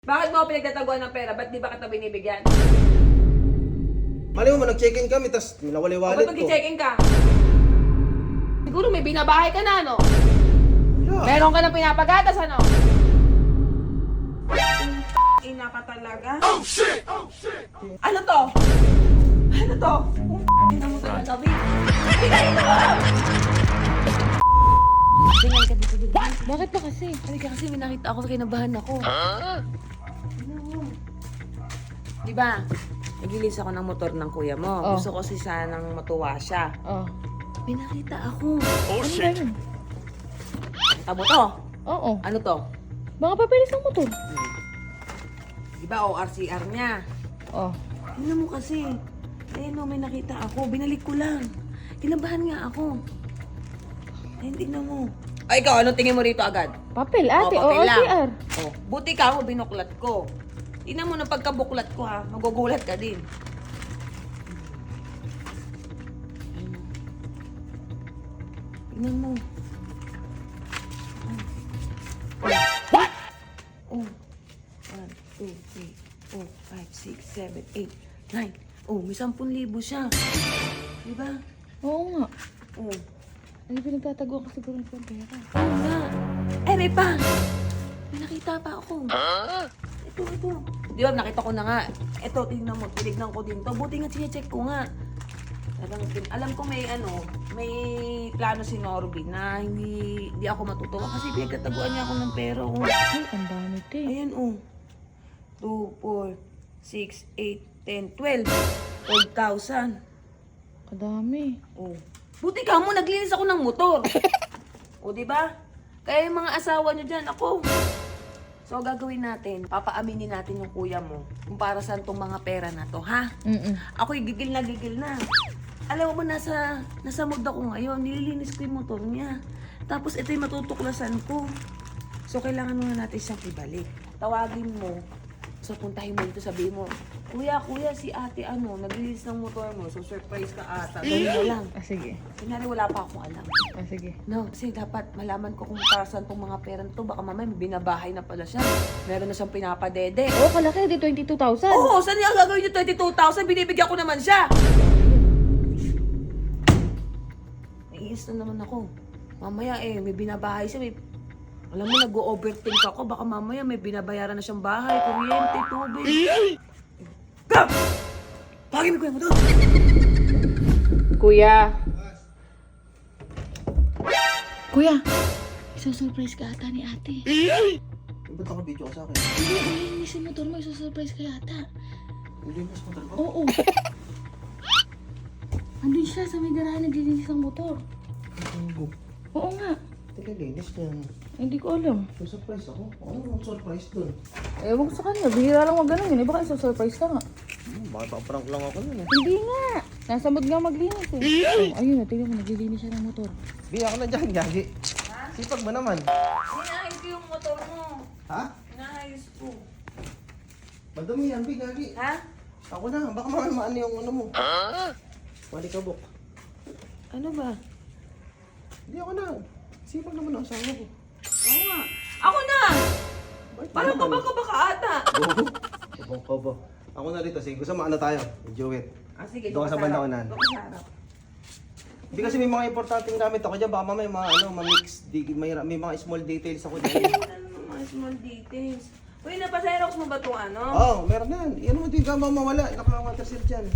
Bakit mo ako pinagtataguan ng pera? Ba't di ba kita binibigyan? Mali mo, nag-check-in kami, tapos nawala yung O wallet ba't ko. mag-check-in ka? Siguro may binabahay ka na, no? Wala. Meron ka na pinapagatas, ano? Ina ka talaga. Oh shit! Oh shit! Ano to? Ano to? Ina mo talaga, Vic. Ina mo! Tingnan ka dito, dito. Bakit ba kasi? Halika kasi may nakita ako, kinabahan ako. Di ba? Nagilis ako ng motor ng kuya mo. Oh. Gusto ko si sanang matuwa siya. Oh. May nakita ako. Oh, shit! Ano Tabo to. Oo. Ano to? Mga papeles ng motor. Di ba ORCR niya? Oh. Tingnan mo kasi. Ayun o, may nakita ako. Binalik ko lang. Kinabahan nga ako. Ayun, tingnan mo. Ay, ikaw, anong tingin mo rito agad? Papel, ate. O, papel Oo, lang. CR. Oh, buti ka ako, binuklat ko. Tingnan mo na pagkabuklat ko ha, magugulat ka din. Ayun. Tingnan mo. What? Oh. 1, 2, 3, 4, 5, 6, 7, 8, 9. Oh, may 10,000 siya. Diba? Oo nga. Oh. Ano pinagtatago kasi siguro ng pera? Nga. Eh, may pa. May nakita pa ako. Ito. Di ba, nakita ko na nga. Ito, tingnan mo. Tinignan ko din to. Buti nga siya-check ko nga. Alam ko may may plano si Norby na hindi ako matutuwa kasi pinagtataguan niya ako ng pera. Oh. Ay, ang dami, te. Ayan, oh. 2, 4, 6, 8, 10, 12. 12,000. Kadami. Oh. Buti ka mo, naglinis ako ng motor. O, di ba? Kaya yung mga asawa nyo dyan, ako. So, gagawin natin, papaaminin natin yung kuya mo kung para saan tong mga pera na to, ha? Ako'y gigil na. Alam mo, nasa mood ako ngayon. Nililinis ko yung motor niya. Tapos, ito yung matutuklasan ko. So, kailangan muna natin siyang ibalik. Tawagin mo. So, puntahin mo dito, sabihin mo, Kuya, si ate naglinis ng motor mo. So, surprise ka ata. Gawin mo lang. Ah, sige. Kunyari, wala pa akong alam. Ah, sige. No, kasi dapat malaman ko kung para saan tong mga pera na to. Baka mamaya may binabahay na pala siya. Meron na siyang pinapadede. Oo, kalaki. Di 22,000. Oo, saan niya gagawin yung 22,000? Binibigyan ko naman siya. Naiis na naman ako. Mamaya may binabahay siya. Alam mo, nag-overthink ako. Baka mamaya may binabayaran na siyang bahay, kuryente, tubig. Gab! Pagin mo kuya mo doon! Kuya. Kuya. Isusurprise ka ata ni ate. Ba't naka-video ka sa akin? Hindi, nilinis yung motor mo. Isusurprise ka yata. Hindi mo sa motor ko? Oo. Andun siya sa may garahe naglilinis ng motor. Oo nga. Teka, linis na. Hindi ko alam. Surprise ako. Ano ang surprise dun? Ewan ko sa kanya. Bihira lang mag-ganon yun. Baka isusurprise ka nga. Baka prank lang ako nun eh. Hindi nga. Nasa mood nga maglinis eh. Oh, ayun na. Tingnan mo. Naglilinis siya ng motor. Biya ako na dyan, Gagi. Sipag ba naman? Inaayos ko yung motor mo. Ha? Inaayos ko. Madumi yan, Bi, Gagi. Ha? Ako na, baka mamaya maano yung ano mo. Malikabok. Ano ba? Hindi ako na. Sipag naman ang asawa ko. Oo nga. Ako na! Bakit Parang naman? kabaka ka ata. Bobo. Ako na rito. Sige, gusto mo ano tayo? Enjoy it. Ah, sige. Doon ka sa bandaunan. Doon ka sa harap. Hindi kasi may mga importanteng gamit ako dyan. Baka mamaya ma-mix. May mga small details ako dyan. Ano mga small details? Uy, napaserox mo ba itong ano? Oo, meron na yan. Yan mo, di ka mawala. Naka-water seal dyan.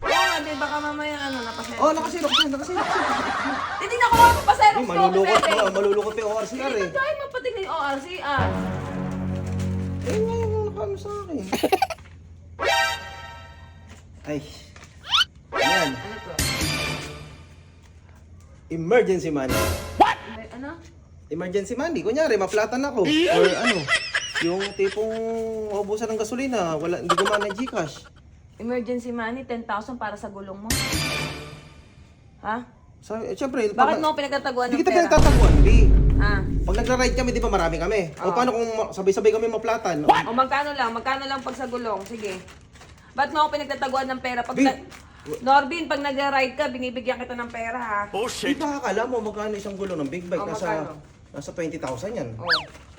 Oo nga, di baka mamaya napaserox. Oo, nakasirok yan. Nakasirok yan. Titignan ko nga papaserox ko. Malulukot pa yung ORCR Hindi eh. ko tayo mapatignan yung ORCR. Eh, ngayon yung nakano sa akin. Ay. Yan. Ano to? Emergency money. May, ano? Emergency money. Kunyari, maplatan ako. Or ano, yung tipong ubusan ng gasolina, hindi gumana ng Gcash. Emergency money, 10,000 para sa gulong mo. Ha? Siyempre, Bakit mo ako pinagtataguan ng Hindi kita pera? pinagtataguan, Bi. Ha? Pag nagra-ride kami, di ba marami kami? O paano kung sabay-sabay kami maplatan? O magkano lang pag sa gulong? Sige. Ba't mo ako pinagtataguan ng pera? Pag Bi- Norbin, pag nag-ride ka, binibigyan kita ng pera ha? Di ba akala mo magkano isang gulong ng big bike? Magkano? Nasa 20,000 yan. Oh.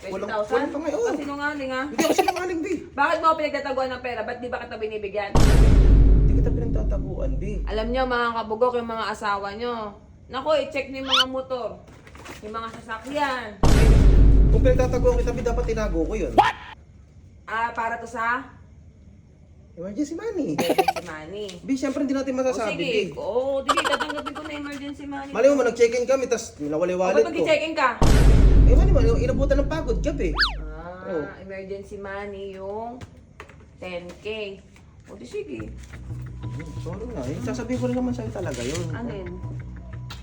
Walang 20,000? pa ngayon. Kasi sinungaling ha? Hindi ako sinungaling, B. Bakit mo ako pinagtataguan ng pera? Ba't di ba kita binibigyan? Hindi kita pinagtataguan, B. Alam nyo mga kabugok, yung mga asawa nyo. Naku, i-check nyo yung mga motor. Yung mga sasakyan. Kung pinagtataguan kita, B, dapat tinago ko yun. Para to sa Emergency money. emergency money. B, syempre hindi natin O masasabi, sige, B. sige, tatanggapin ko na emergency money. Mali mo, nag-check-in kami, tapos nawala yung O wallet ba't ko. mag-check-in ka? Eh, mali mo, inabutan ng pagod gabi. Oh. Emergency money yung 10K. O di sige. Sorry na, sasabihin ko rin naman sa'yo talaga yun. Ano yun?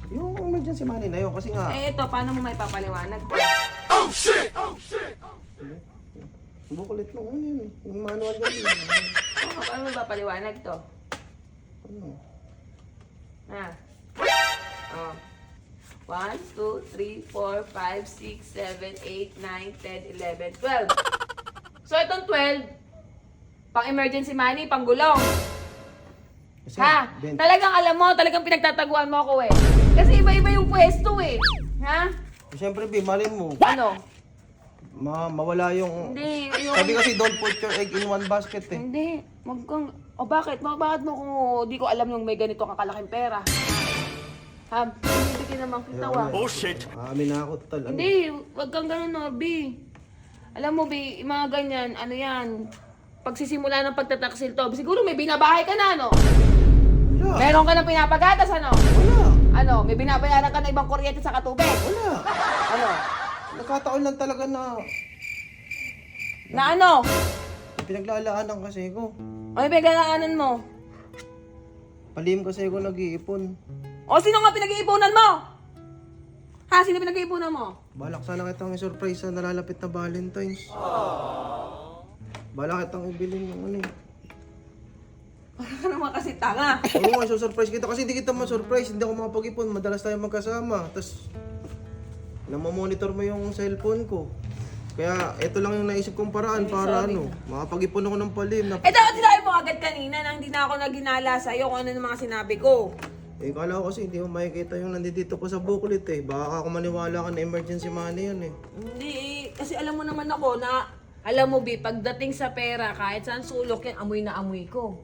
Yung emergency money na yun, kasi nga, Ito, paano mo may papaliwanag? bukulit nung ano yun, yung manual gabi. Paano mo papaliwanag to? Ano? Ha? Oh. 1, 2, 3, 4, 5, 6, 7, 8, 9, 10, 11, 12. So, itong 12, pang emergency money, pang gulong. Kasi, Ha? Ben, Talagang alam mo, talagang pinagtataguan mo ako eh. Kasi iba-iba yung pwesto eh. Ha? siyempre, B, mali mo, Ano? mawala yung... Hindi, yung... Sabi kasi, don't put your egg in one basket eh. Hindi. Wag kang... O bakit? Bakit mo kung di ko alam yung may ganito kang kalaking pera? Ha? Binibigyan naman kita wa. Oh shit! Amin na ako, tal. Ano? Hindi, wag kang ganun, Norby. Alam mo, B, yung mga ganyan, ano yan, pagsisimula ng pagtataksil to, siguro may binabahay ka na, no? Wala. Meron ka ng pinapagatas, ano? Wala. Ano, may binabayaran ka na ibang kuryente sa katubig? Wala. Ano? Nagkataon lang talaga na Na ano? pinaglalaanan kasi ko. Ano yung pinaglalaanan mo? Palihim kasi ako nag-iipon. O, sino nga pinag-iipunan mo? Ha? Sino pinag-iipunan mo? Balak sana kitang i-surprise sa nalalapit na Valentine's. Balak kitang ibilin yung ano eh. Ano naman kasi tanga? Oo nga, surprise kita kasi hindi kita ma-surprise. Hindi ako makapag-ipon. Madalas tayo magkasama. Tapos, namamonitor mo yung cellphone ko. Kaya, ito lang yung naisip kong paraan para ano, makapag-ipon ako ng palihim. Eh, dapat sinabi mo agad kanina na hindi na ako naginala sa'yo kung ano yung mga sinabi ko. Eh, kala ko kasi hindi mo makikita yung nandito ko sa booklet eh. Baka ako maniwala ka na emergency money yun eh. Hindi, kasi alam mo naman ako na, alam mo, B, pagdating sa pera, kahit saan sulok yan, amoy na amoy ko.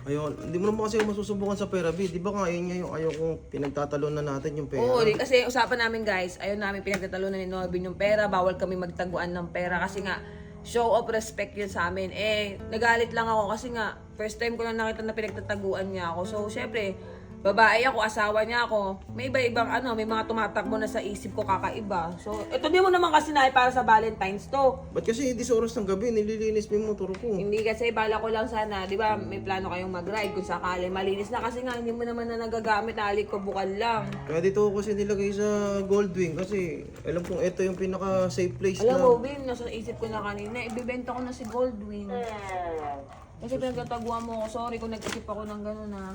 Ayun, hindi mo naman kasi masusubukan sa pera, B. Di ba nga, yun nga yung ayaw kong pinagtatalunan natin yung pera. Oo, kasi usapan namin guys, ayaw namin pinagtatalunan ni Norbin yung pera, bawal kami magtaguan ng pera kasi nga, show of respect yun sa amin. Eh, nagalit lang ako kasi nga, first time ko lang nakita na pinagtataguan niya ako. So, syempre, babae ako, asawa niya ako, may iba-ibang ano, may mga tumatakbo na sa isip ko kakaiba. So, ito di mo naman kasi na para sa Valentine's to. Ba't kasi hindi sa oras ng gabi, nililinis mo yung motor ko. Hindi kasi, bala ko lang sana, di ba, may plano kayong mag-ride kung sakali malinis na kasi nga, hindi mo naman na nagagamit, halik ko bukal lang. Kaya dito ko kasi nilagay sa Goldwing kasi alam kong ito yung pinaka-safe place Alam na... mo, Bin, nasa isip ko na kanina, ibibenta ko na si Goldwing. Kasi pinagtataguan mo ako, sorry kung nag-isip ako ng gano'n ha.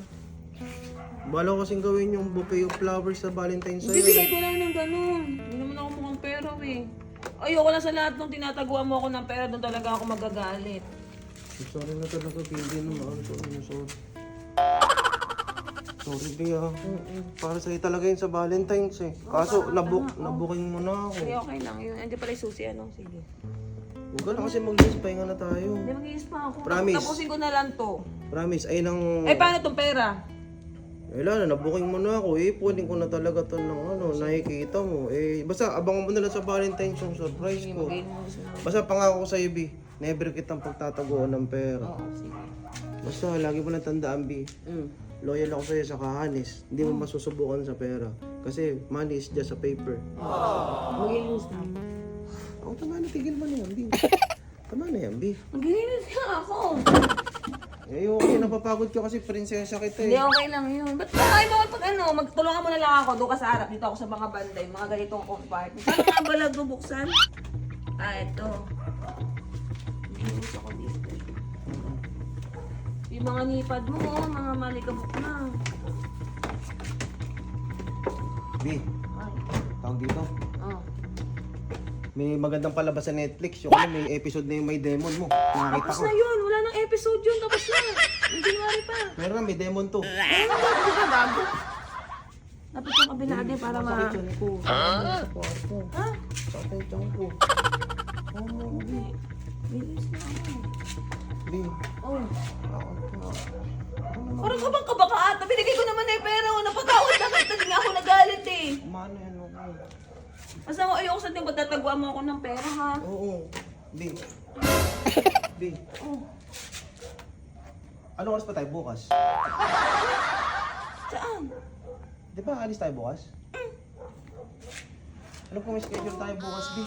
Bala ko kasing gawin yung bouquet of flowers sa Valentine's sa'yo. Bibigay ko lang ng gano'n. Hindi naman ako mukhang pera eh. Ayoko na sa lahat ng tinataguan mo ako ng pera, doon talaga ako magagalit. Sorry na talaga, hindi naman. Sorry. Sorry, Bea. Para sa'yo talaga yun sa Valentine's eh. Kaso, nabuking mo na ako. Sige, okay lang yun. Hindi pala yung susi, ano? Sige. Huwag ka na kasi mag-iis, pahinga na tayo. Hindi, mag-iis pa ako. Promise. Tapusin ko na lang to. Promise, ay nang... Eh, paano tong pera? Wala na, nabuking mo na ako eh. Pwede ko na talaga to ng ano, nakikita mo. Eh, basta abangan mo na lang sa Valentine's yung surprise ko. Basta pangako ko sa'yo, B. Never kitang pagtataguan ng pera. Oo, sige. Basta, lagi mo lang tandaan, B. Loyal ako sa'yo sa kahanis. Hindi mo masusubukan sa pera. Kasi money is just a paper. Mag-ilis na. Ako, tama na, tigil mo na yan, B. Tama na yan, B. Mag-ilis ka ako. Eh, okay, napapagod ka kasi prinsesa kita Hindi, eh. okay lang yun. Ba't ba ay mo pag ano, magtulungan mo na lang ako. Doon ka sa harap, dito ako sa mga banday, mga ganitong compartment. Paano nga ba lang bubuksan? Ito. Binis ako dito. Yung mga nipad mo, mga malikabok na. B, Ay, tawag dito. oh. May magandang palabas sa Netflix. Yung ano, may episode na yung may demon mo. Nakakita Tapos ko. na yun, wala nang episode yun, tapos na. Yung January pa. Meron na, may demon to. Ano ba, di ba bago? Dapat yung kabila din para Masakit yan ko. Sa kwarto. Ha? Sakit yan ko. Oo, Bi. Bilis na ako. Bi. Oh. Ako. Parang kabang kaba ka ata. Binigay ko naman na yung pera ko. Napatawad na kita. Hindi nga ako nagalit eh. Umano yan ako. Basta mo ayoko sa ating pagtatagwa mo ako ng pera ha. Oo. Bi. Bi. Oh. Anong oras pa tayo bukas? Saan? Di ba alis tayo bukas? Ano kung may schedule tayo bukas, Bi?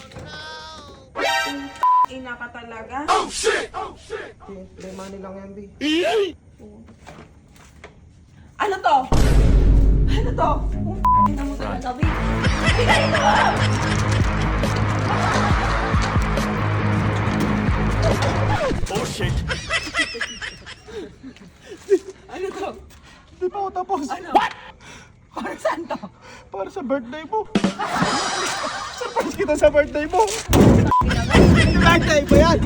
Ina ka talaga. Bi, play money lang yan, Bi. Ano to? Ano to? Ina mo talaga, Bi. Bigay mo! Ano to? Di pa ako tapos. Ano? Para saan to? Para sa birthday mo. Surprise kita sa birthday mo. Birthday ba yan?